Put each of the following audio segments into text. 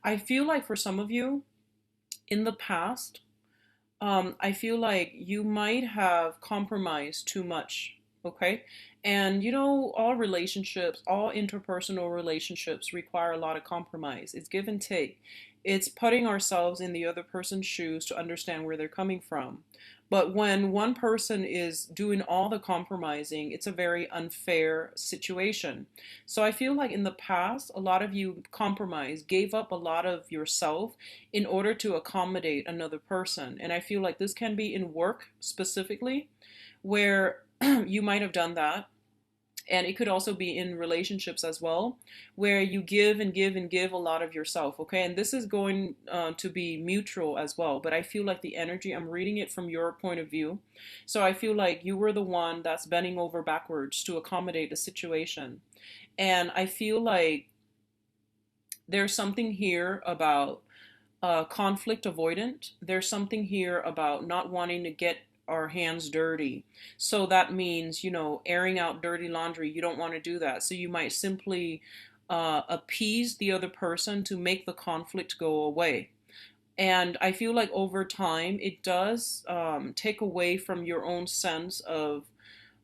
I feel like for some of you in the past, I feel like you might have compromised too much. Okay. And all relationships, all interpersonal relationships require a lot of compromise. It's give and take. It's putting ourselves in the other person's shoes to understand where they're coming from. But when one person is doing all the compromising, it's a very unfair situation. So I feel like in the past, a lot of you compromised, gave up a lot of yourself in order to accommodate another person. And I feel like this can be in work specifically, where you might have done that. And it could also be in relationships as well, where you give and give and give a lot of yourself. Okay. And this is going to be mutual as well. But I feel like the energy, I'm reading it from your point of view. So I feel like you were the one that's bending over backwards to accommodate the situation. And I feel like there's something here about conflict avoidant. There's something here about not wanting to get our hands dirty. So that means, airing out dirty laundry. You don't want to do that. So you might simply appease the other person to make the conflict go away. And I feel like over time, it does take away from your own sense of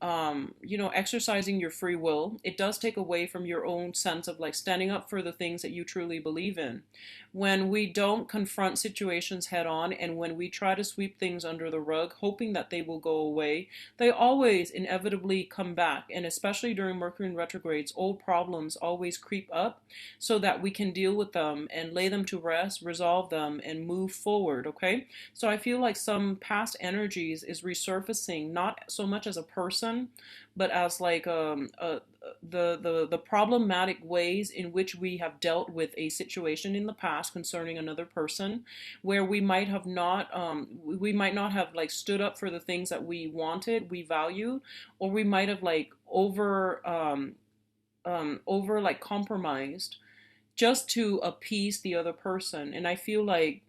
exercising your free will. It does take away from your own sense of like standing up for the things that you truly believe in. When we don't confront situations head on and when we try to sweep things under the rug, hoping that they will go away, they always inevitably come back. And especially during Mercury in retrogrades, old problems always creep up so that we can deal with them and lay them to rest, resolve them, and move forward. Okay. So I feel like some past energies is resurfacing, not so much as a person, but as like the problematic ways in which we have dealt with a situation in the past concerning another person, where we might not have like stood up for the things that we wanted, we value, or we might have like over like compromised just to appease the other person. And I feel like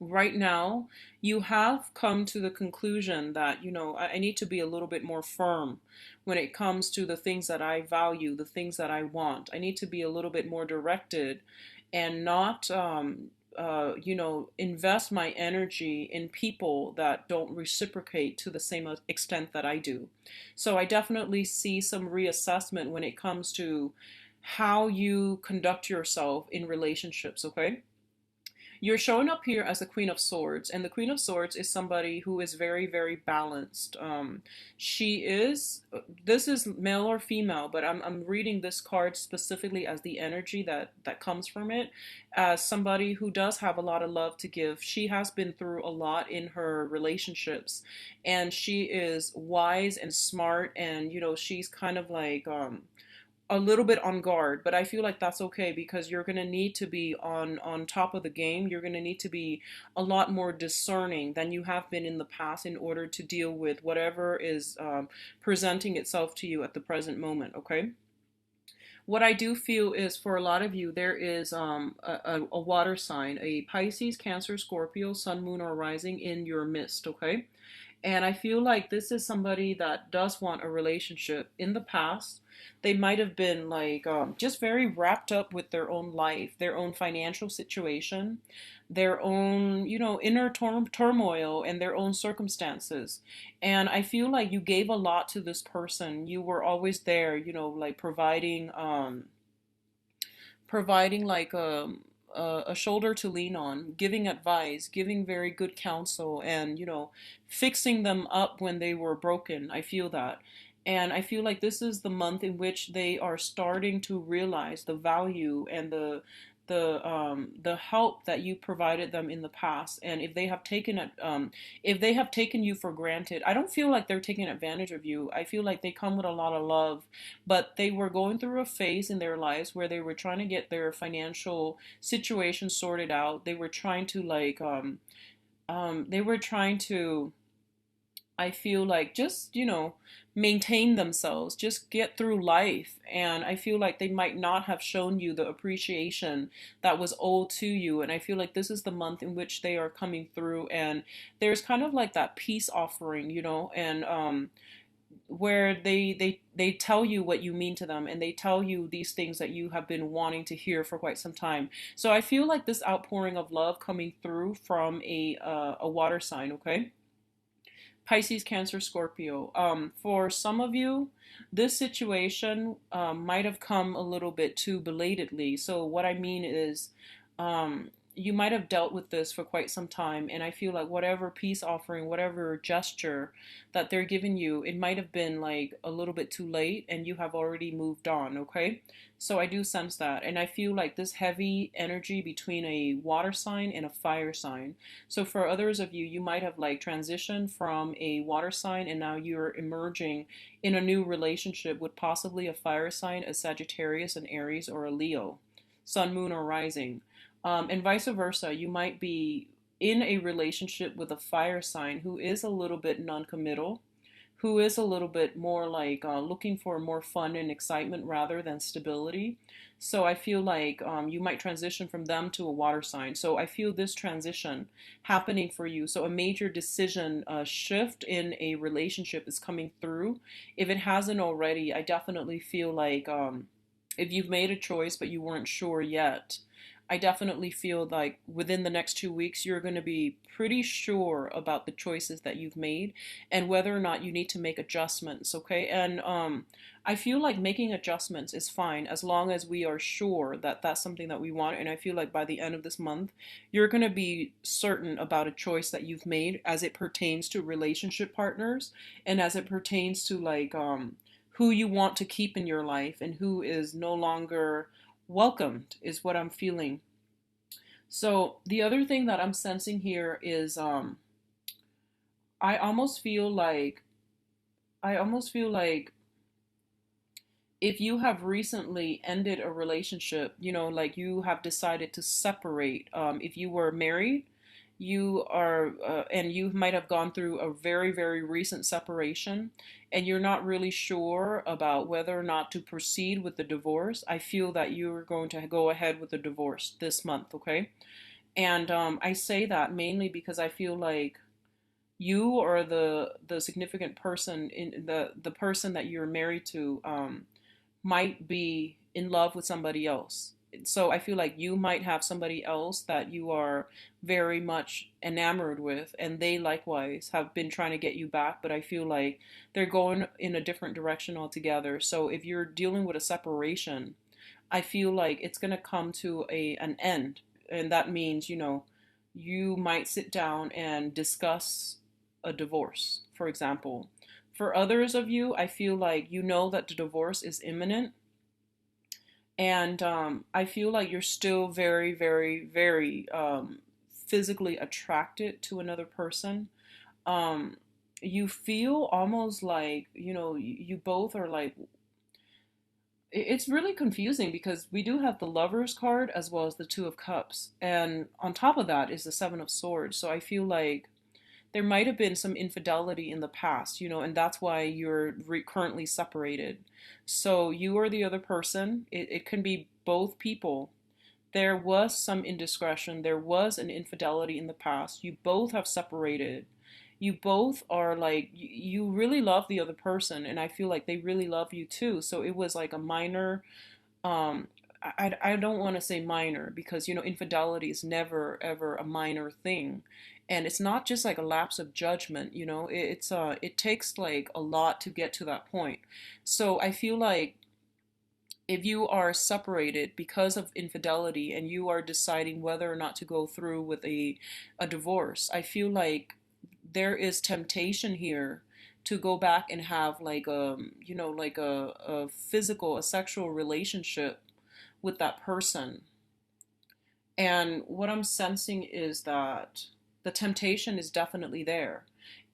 right now you have come to the conclusion that I need to be a little bit more firm when it comes to the things that I value, the things that I want. I need to be a little bit more directed and not invest my energy in people that don't reciprocate to the same extent that I do. So I definitely see some reassessment when it comes to how you conduct yourself in relationships. Okay. You're showing up here as the Queen of Swords, and the Queen of Swords is somebody who is very, very balanced. She is, this is male or female, but I'm reading this card specifically as the energy that comes from it, as somebody who does have a lot of love to give. She has been through a lot in her relationships, and she is wise and smart, and she's kind of like, a little bit on guard, but I feel like that's okay because you're going to need to be on top of the game. You're going to need to be a lot more discerning than you have been in the past in order to deal with whatever is presenting itself to you at the present moment. Okay. What I do feel is for a lot of you, there is a water sign, a Pisces, Cancer, Scorpio, Sun, Moon, or Rising in your midst. Okay. And I feel like this is somebody that does want a relationship. In the past, they might have been like just very wrapped up with their own life, their own financial situation, their own, inner turmoil and their own circumstances. And I feel like you gave a lot to this person. You were always there, like providing like a shoulder to lean on, giving advice, giving very good counsel, and fixing them up when they were broken. I feel that. And I feel like this is the month in which they are starting to realize the value and the help that you provided them in the past. And if they have taken you for granted, I don't feel like they're taking advantage of you. I feel like they come with a lot of love, but they were going through a phase in their lives where they were trying to get their financial situation sorted out. They were trying to like they were trying to, I feel like, just, maintain themselves, just get through life. And I feel like they might not have shown you the appreciation that was owed to you. And I feel like this is the month in which they are coming through. And there's kind of like that peace offering, and where they tell you what you mean to them, and they tell you these things that you have been wanting to hear for quite some time. So I feel like this outpouring of love coming through from a water sign, okay? Pisces, Cancer, Scorpio. For some of you, this situation might have come a little bit too belatedly. So, what I mean is, you might have dealt with this for quite some time, and I feel like whatever peace offering, whatever gesture that they're giving you, it might have been like a little bit too late, and you have already moved on, okay? So I do sense that, and I feel like this heavy energy between a water sign and a fire sign. So for others of you, you might have like transitioned from a water sign and now you're emerging in a new relationship with possibly a fire sign, a Sagittarius, an Aries, or a Leo, sun, moon, or rising. And vice versa, you might be in a relationship with a fire sign who is a little bit non-committal, who is a little bit more like looking for more fun and excitement rather than stability. So I feel like you might transition from them to a water sign. So I feel this transition happening for you. So a major decision shift in a relationship is coming through. If it hasn't already, I definitely feel like if you've made a choice but you weren't sure yet, I definitely feel like within the next 2 weeks, you're going to be pretty sure about the choices that you've made and whether or not you need to make adjustments, okay? And I feel like making adjustments is fine as long as we are sure that that's something that we want. And I feel like by the end of this month, you're going to be certain about a choice that you've made as it pertains to relationship partners and as it pertains to like who you want to keep in your life and who is no longer welcomed is what I'm feeling. So the other thing that I'm sensing here is I almost feel like I almost feel like if you have recently ended a relationship, you know, like you have decided to separate, if you were married, you are, and you might have gone through a very, very recent separation, and you're not really sure about whether or not to proceed with the divorce. I feel that you're going to go ahead with the divorce this month, okay? And I say that mainly because I feel like you or the significant person in the person that you're married to might be in love with somebody else. So I feel like you might have somebody else that you are very much enamored with, and they likewise have been trying to get you back, but I feel like they're going in a different direction altogether. So if you're dealing with a separation, I feel like it's going to come to an end, and that means, you know, you might sit down and discuss a divorce, for example. For others of you, I feel like you know that the divorce is imminent, and I feel like you're still very, very, very physically attracted to another person. Um, you feel almost like, you know, you both are like, it's really confusing because we do have the Lovers card as well as the Two of Cups. And on top of that is the Seven of Swords. So I feel like there might have been some infidelity in the past, you know, and that's why you're currently separated. So you or the other person, it can be both people. There was some indiscretion, there was an infidelity in the past. You both have separated. You both are like, you really love the other person, and I feel like they really love you too. So it was like a minor, um, I don't want to say minor because, you know, infidelity is never ever a minor thing. And it's not just like a lapse of judgment, you know, it takes like a lot to get to that point. So I feel like if you are separated because of infidelity and you are deciding whether or not to go through with a divorce, I feel like there is temptation here to go back and have like you know, like a physical, a sexual relationship with that person. And what I'm sensing is that the temptation is definitely there.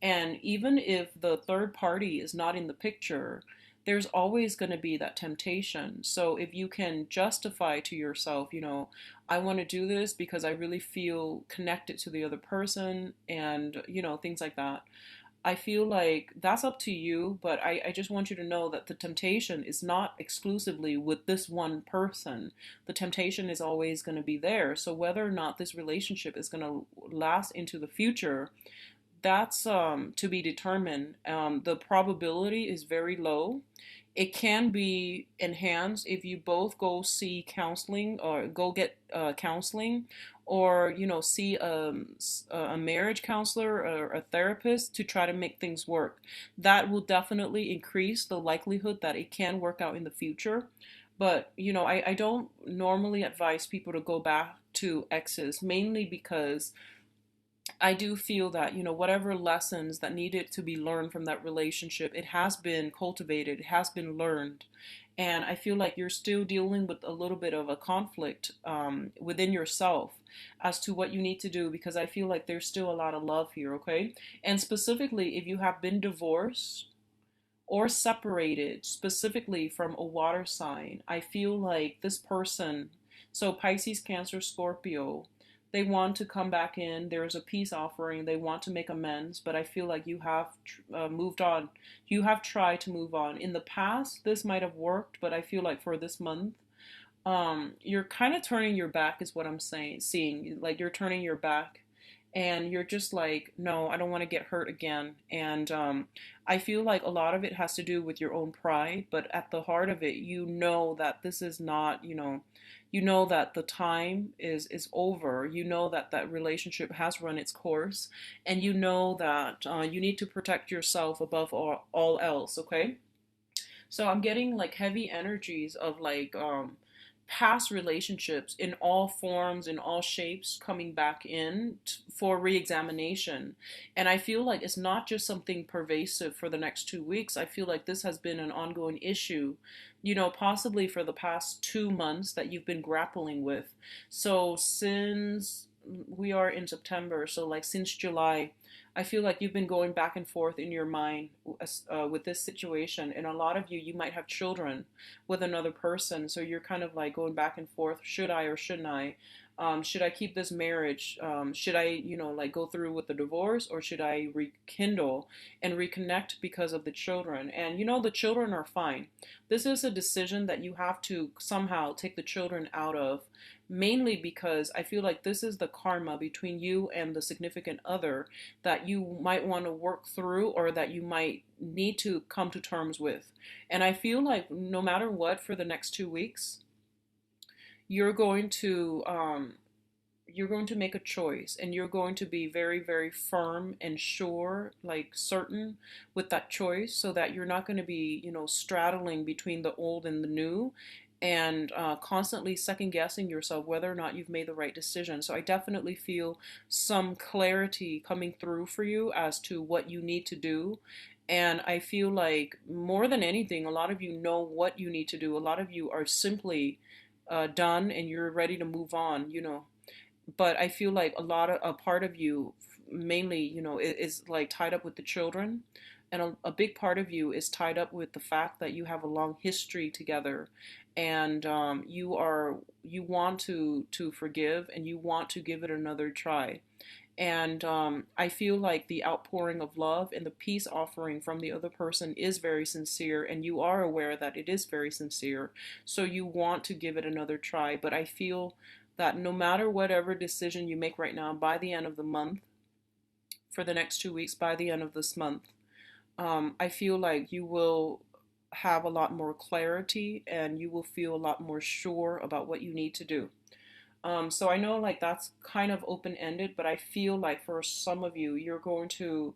And even if the third party is not in the picture, there's always going to be that temptation. So if you can justify to yourself, you know, I want to do this because I really feel connected to the other person and, you know, things like that. I feel like that's up to you, but I just want you to know that the temptation is not exclusively with this one person. The temptation is always going to be there. So whether or not this relationship is going to last into the future, that's to be determined. The probability is very low. It can be enhanced if you both go see counseling or go get counseling, or see a marriage counselor or a therapist to try to make things work. That will definitely increase the likelihood that it can work out in the future. But I don't normally advise people to go back to exes, mainly because I do feel that, whatever lessons that needed to be learned from that relationship, it has been cultivated, it has been learned. And I feel like you're still dealing with a little bit of a conflict within yourself as to what you need to do, because I feel like there's still a lot of love here, okay? And specifically, if you have been divorced or separated, specifically from a water sign, I feel like this person, so Pisces, Cancer, Scorpio, they want to come back in. There's a peace offering. They want to make amends, but I feel like you have moved on. You have tried to move on. In the past, this might have worked, but I feel like for this month, you're kind of turning your back, is what I'm saying. Seeing like you're turning your back, and you're just like, no, I don't want to get hurt again. And I feel like a lot of it has to do with your own pride, but at the heart of it, that this is not, that the time is over. That that relationship has run its course, and that you need to protect yourself above all else. Okay, so I'm getting like heavy energies of like past relationships in all forms, in all shapes, coming back in for re-examination. And I feel like it's not just something pervasive for the next 2 weeks. I feel like this has been an ongoing issue, possibly for the past 2 months that you've been grappling with. So since we are in September, so like since July, I feel like you've been going back and forth in your mind with this situation. And a lot of you might have children with another person. So you're kind of like going back and forth. Should I or shouldn't I? Should I keep this marriage? Should I, like go through with the divorce, or should I rekindle and reconnect because of the children? And, the children are fine. This is a decision that you have to somehow take the children out of, mainly because I feel like this is the karma between you and the significant other that you might want to work through, or that you might need to come to terms with. And I feel like no matter what, for the next 2 weeks, you're going to make a choice, and you're going to be very, very firm and sure, like certain with that choice, so that you're not going to be, straddling between the old and the new, and constantly second guessing yourself whether or not you've made the right decision. So I definitely feel some clarity coming through for you as to what you need to do. And I feel like more than anything, a lot of you know what you need to do. A lot of you are simply done, and you're ready to move on, But I feel like a part of you, mainly, is like tied up with the children. And a big part of you is tied up with the fact that you have a long history together, and you want to forgive, and you want to give it another try. And I feel like the outpouring of love and the peace offering from the other person is very sincere, and you are aware that it is very sincere. So you want to give it another try. But I feel that no matter whatever decision you make right now, by the end of the month, for the next 2 weeks, by the end of this month, I feel like you will have a lot more clarity, and you will feel a lot more sure about what you need to do. So I know like that's kind of open ended, but I feel like for some of you, you're going to,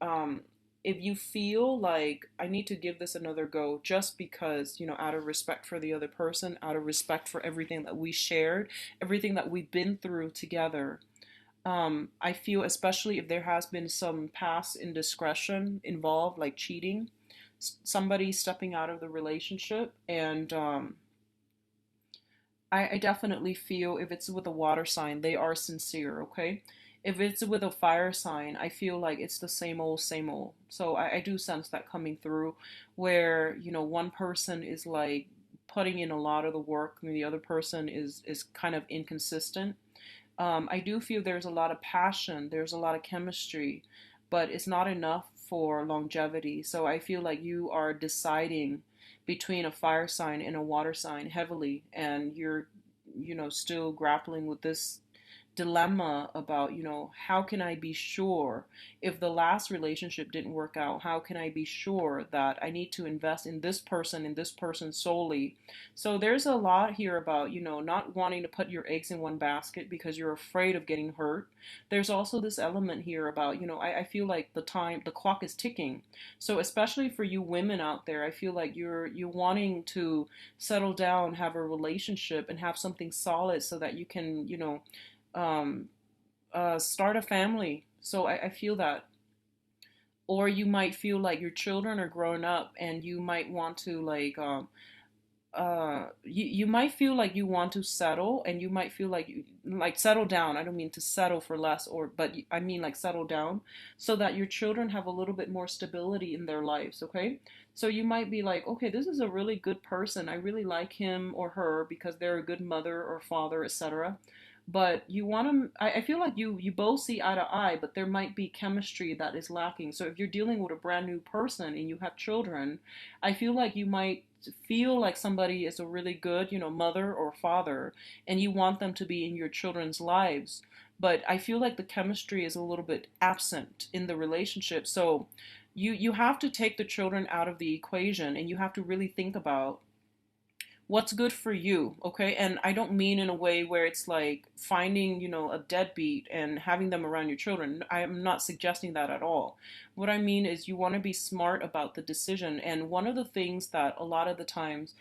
um, if you feel like I need to give this another go, just because, out of respect for the other person, out of respect for everything that we shared, everything that we've been through together, I feel, especially if there has been some past indiscretion involved, like cheating, somebody stepping out of the relationship, and I definitely feel if it's with a water sign, they are sincere, okay? If it's with a fire sign, I feel like it's the same old, same old. So I do sense that coming through, where, one person is like putting in a lot of the work, and the other person is kind of inconsistent. I do feel there's a lot of passion, there's a lot of chemistry, but it's not enough for longevity. So I feel like you are deciding between a fire sign and a water sign heavily, and you're, still grappling with this dilemma about, how can I be sure if the last relationship didn't work out? How can I be sure that I need to invest in this person solely? So there's a lot here about, not wanting to put your eggs in one basket because you're afraid of getting hurt. There's also this element here about, I feel like the clock is ticking. So especially for you women out there, I feel like you're wanting to settle down, have a relationship, and have something solid so that you can, um, start a family. So I feel that. Or you might feel like your children are growing up and you might want to you might feel like you want to settle, and you might feel like you like settle down. I don't mean to settle for less, but I mean like settle down so that your children have a little bit more stability in their lives. Okay, so you might be like, okay, this is a really good person, I really like him or her because they're a good mother or father, etc. But you want to, I feel like you both see eye to eye, but there might be chemistry that is lacking. So if you're dealing with a brand new person and you have children, I feel like you might feel like somebody is a really good, mother or father, and you want them to be in your children's lives. But I feel like the chemistry is a little bit absent in the relationship. So you have to take the children out of the equation, and you have to really think about what's good for you. Okay, and I don't mean in a way where it's like finding, a deadbeat and having them around your children. I am not suggesting that at all. What I mean is you want to be smart about the decision. And one of the things that a lot of the times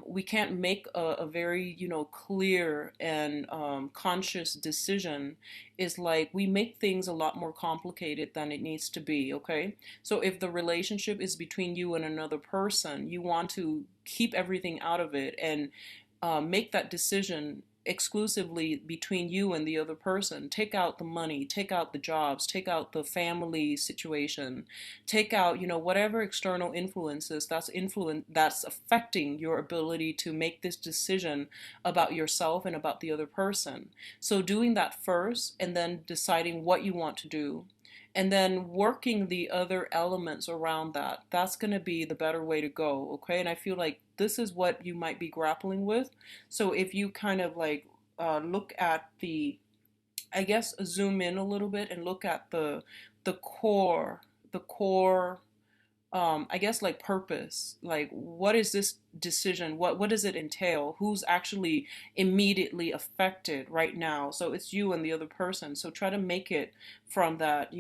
we can't make a very, clear and conscious decision is like we make things a lot more complicated than it needs to be. Okay, so if the relationship is between you and another person, you want to keep everything out of it and make that decision exclusively between you and the other person. Take out the money, take out the jobs, take out the family situation, take out, whatever external influences that's affecting your ability to make this decision about yourself and about the other person. So doing that first and then deciding what you want to do, and then working the other elements around that, that's going to be the better way to go. Okay, and I feel like this is what you might be grappling with. So if you kind of like look at the, I guess, zoom in a little bit and look at the core I guess like purpose, like what is this decision, what does it entail, who's actually immediately affected right now. So it's you and the other person, so try to make it from that,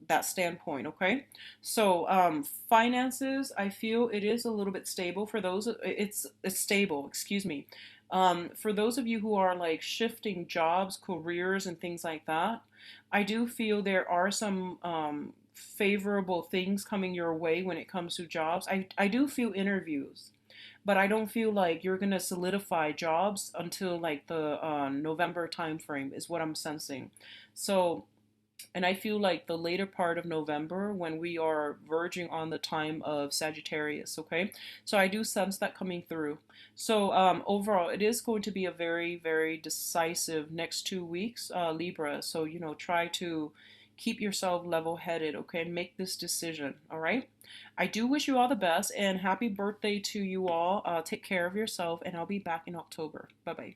that standpoint. Okay, so finances, I feel it is a little bit stable for those, it's stable, excuse me. For those of you who are like shifting jobs, careers, and things like that, I do feel there are some favorable things coming your way when it comes to jobs. I do feel interviews, but I don't feel like you're gonna solidify jobs until like the November timeframe is what I'm sensing. So, and I feel like the later part of November when we are verging on the time of Sagittarius, okay? So I do sense that coming through. So overall, it is going to be a very, very decisive next 2 weeks, Libra. So, try to keep yourself level headed, okay? And make this decision, all right? I do wish you all the best and happy birthday to you all. Take care of yourself, and I'll be back in October. Bye bye.